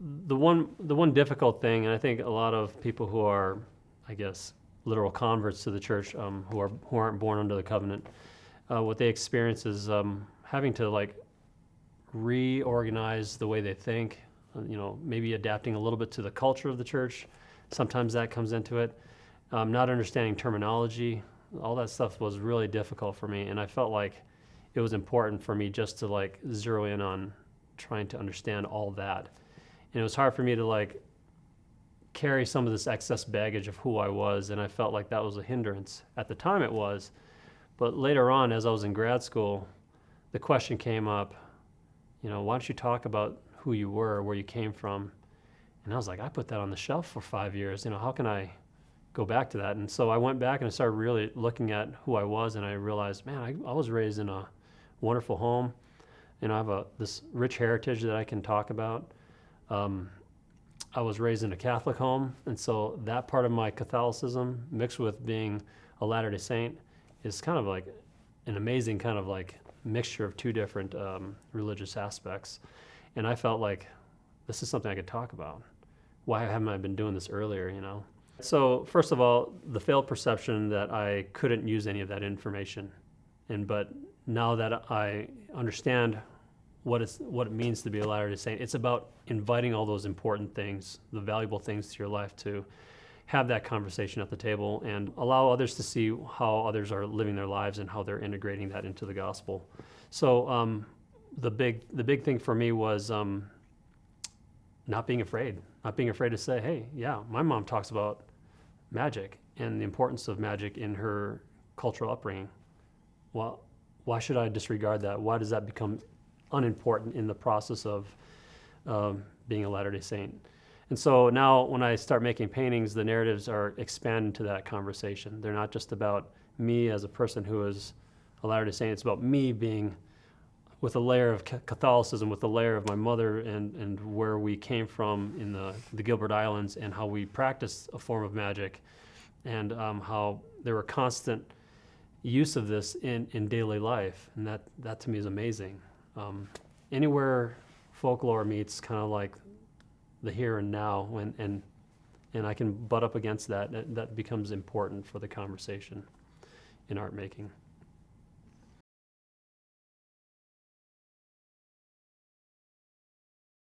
the one difficult thing, and I think a lot of people who are, I guess, literal converts to the church, who aren't born under the covenant, what they experience is having to like reorganize the way they think. Maybe adapting a little bit to the culture of the church. Sometimes that comes into it. Not understanding terminology. All that stuff was really difficult for me, and I felt like it was important for me just to like zero in on trying to understand all that. And it was hard for me to like carry some of this excess baggage of who I was, and I felt like that was a hindrance. At the time it was, but later on as I was in grad school, the question came up, why don't you talk about who you were, where you came from? And I was like, I put that on the shelf for 5 years, how can I go back to that? And so I went back and I started really looking at who I was, and I realized, man, I was raised in a wonderful home. I have this rich heritage that I can talk about. I was raised in a Catholic home, and so that part of my Catholicism mixed with being a Latter-day Saint is kind of like an amazing kind of like mixture of two different religious aspects. And I felt like this is something I could talk about. Why haven't I been doing this earlier, So first of all, the failed perception that I couldn't use any of that information. But now that I understand what it means to be a Latter-day Saint, it's about inviting all those important things, the valuable things to your life, to have that conversation at the table and allow others to see how others are living their lives and how they're integrating that into the gospel. So the big thing for me was not being afraid to say, hey, yeah, my mom talks about magic and the importance of magic in her cultural upbringing. Well, why should I disregard that? Why does that become unimportant in the process of being a Latter-day Saint? And so now when I start making paintings, the narratives are expanded to that conversation. They're not just about me as a person who is a Latter-day Saint. It's about me being with a layer of Catholicism, with a layer of my mother and where we came from in the Gilbert Islands, and how we practiced a form of magic, and how there were constant use of this in daily life. And that to me is amazing. Anywhere folklore meets kind of like the here and now, and I can butt up against that becomes important for the conversation in art making.